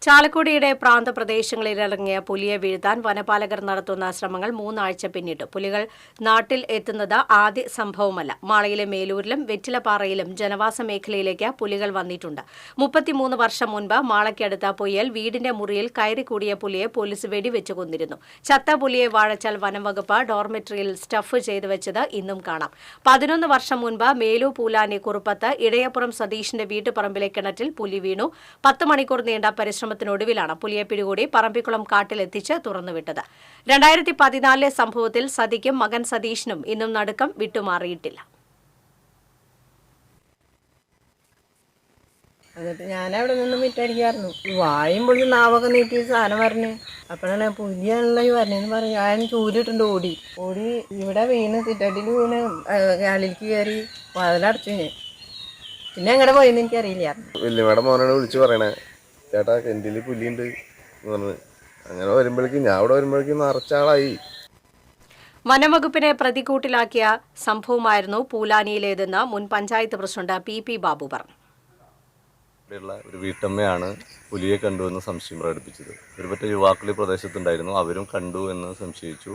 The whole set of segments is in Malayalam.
ചാലക്കുടിയുടെ പ്രാന്തപ്രദേശങ്ങളിലിറങ്ങിയ പുലിയെ വീഴ്ത്താൻ വനപാലകർ നടത്തുന്ന ശ്രമങ്ങൾ 3 ആഴ്ച പിന്നിട്ടു. പുലികൾ നാട്ടിൽ എത്തുന്നത് ആദ്യ സംഭവമല്ല. മാളയിലെ മേലൂരിലും വെറ്റിലപ്പാറയിലും ജനവാസ മേഖലയിലേക്ക് പുലികൾ വന്നിട്ടുണ്ട്. 33 വർഷം മുൻപ് മാളയ്ക്കടുത്ത പൊയ്യൽ വീടിന്റെ മുറിയിൽ കയറിക്കൂടിയ പുലിയെ പോലീസ് വെടിവെച്ച് കൊന്നിരുന്നു. ചത്ത പുലിയെ വാഴച്ചാൽ വനംവകുപ്പ് ഡോർമെട്രിയിൽ സ്റ്റഫ് ചെയ്തു വെച്ചത് ഇന്നും കാണാം. 11 വർഷം മുൻപ് മേലൂ പൂലാനി കുറുപ്പത്ത് ഇടയപ്പുറം സതീഷിന്റെ വീട്ടുപറമ്പിലെ കിണറ്റിൽ പുലി വീണു. 10 മണിക്കൂർ നീണ്ട പരിശ്രമത്തിനൊടുവിലാണ് പുലിയെ പിടികൂടി പറമ്പിക്കുളം കാട്ടിലെത്തിച്ച് തുറന്നുവിട്ടത്. 2014 സംഭവത്തിൽ സതിക്കും മകൻ സതീഷിനും ഇന്നും നടുക്കം വിട്ടുമാറിയിട്ടില്ല. എന്നിട്ട് ഞാനവിടെ നിന്ന് മിറ്റടിക്കായിരുന്നു. വായും പൊളിച്ച് നാവൊക്കെ നീട്ടി സാധനം പറഞ്ഞു. അപ്പോഴാണ് പുലിയാണല്ലോ ഈ പറഞ്ഞെന്ന് പറഞ്ഞു. ഞാൻ ചൂലിട്ടുണ്ട് ഓടി ഇവിടെ വീണ് സിറ്റടിയിൽ വീണ് കാലിലേക്ക് കയറി വാതിലടച്ചു. ഞാൻ പിന്നെ എങ്ങനെ പോയെന്ന് എനിക്കറിയില്ലായിരുന്നു. വല്യമ്മയുടെ മോനാണ് വിളിച്ച് പറയണേ, ചേട്ടാ കെന്റിൽ പുലിയുണ്ട് എന്ന് പറഞ്ഞു. അങ്ങനെ വരുമ്പോഴേക്കും ഞാൻ അവിടെ വരുമ്പോഴേക്കും നിറച്ചാളായി. വനംവകുപ്പിനെ പ്രതികൂട്ടിലാക്കിയ സംഭവമായിരുന്നു പൂലാനിയിലേതെന്ന് മുൻ പഞ്ചായത്ത് പ്രസിഡന്റ് പി ബാബു പറഞ്ഞു. ഒരു വീട്ടമ്മയാണ് പുലിയെ കണ്ടു എന്ന് സംശയം പ്രകടിപ്പിച്ചത്. ഒരുപറ്റ യുവാക്കൾ ഈ പ്രദേശത്തുണ്ടായിരുന്നു. അവരും കണ്ടു എന്ന് സംശയിച്ചു.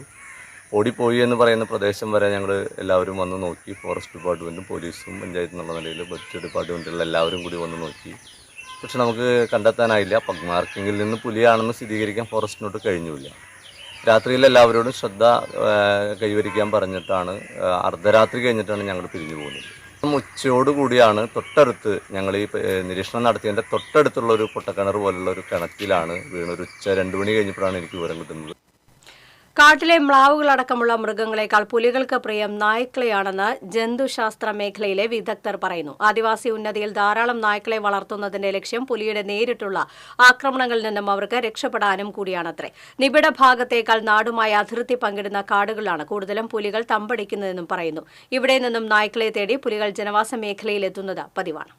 ഓടിപ്പോയി എന്ന് പറയുന്ന പ്രദേശം വരെ ഞങ്ങൾ എല്ലാവരും വന്ന് നോക്കി. ഫോറസ്റ്റ് ഡിപ്പാർട്ട്മെൻറ്റും പോലീസും പഞ്ചായത്ത് എന്നുള്ള നിലയിൽ ബഡ്ജറ്റ് ഡിപ്പാർട്ട്മെൻറ്റിലുള്ള എല്ലാവരും കൂടി വന്ന് നോക്കി. പക്ഷെ നമുക്ക് കണ്ടെത്താനായില്ല. പഗ്മാർക്കിങ്ങിൽ നിന്ന് പുലിയാണെന്ന് സ്ഥിരീകരിക്കാൻ ഫോറസ്റ്റിനോട്ട് കഴിഞ്ഞില്ല. രാത്രിയിൽ എല്ലാവരോടും ശ്രദ്ധ കൈവരിക്കാൻ പറഞ്ഞിട്ടാണ് അർദ്ധരാത്രി കഴിഞ്ഞിട്ടാണ് ഞങ്ങൾ പിരിഞ്ഞു പോകുന്നത്. ഉച്ചയോടുകൂടിയാണ് തൊട്ടടുത്ത് ഞങ്ങൾ ഈ നിരീക്ഷണം നടത്തിയതിൻ്റെ തൊട്ടടുത്തുള്ള ഒരു പൊട്ടക്കിണർ പോലുള്ള ഒരു കിണറ്റിലാണ് വീണൊരു ഉച്ച 2 മണി കഴിഞ്ഞപ്പോഴാണ് എനിക്ക് വിവരം കിട്ടുന്നത്. കാട്ടിലെ മ്ലാവുകളടക്കമുള്ള മൃഗങ്ങളെക്കാൾ പുലികൾക്ക് പ്രിയം നായ്ക്കളെയാണെന്ന് ജന്തുശാസ്ത്ര മേഖലയിലെ വിദഗ്ധർ പറയുന്നു. ആദിവാസി ഉന്നതിയിൽ ധാരാളം നായ്ക്കളെ വളർത്തുന്നതിന്റെ ലക്ഷ്യം പുലിയുടെ നേരിട്ടുള്ള ആക്രമണങ്ങളിൽ നിന്നും അവർക്ക് രക്ഷപ്പെടാനും കൂടിയാണത്രേ. നിബിഡ ഭാഗത്തേക്കാൾ നാടുമായി അതിർത്തി പങ്കിടുന്ന കാടുകളിലാണ് കൂടുതലും പുലികൾ തമ്പടിക്കുന്നതെന്നും പറയുന്നു. ഇവിടെ നിന്നും നായ്ക്കളെ തേടി പുലികൾ ജനവാസ മേഖലയിലെത്തുന്നത് പതിവാണ്.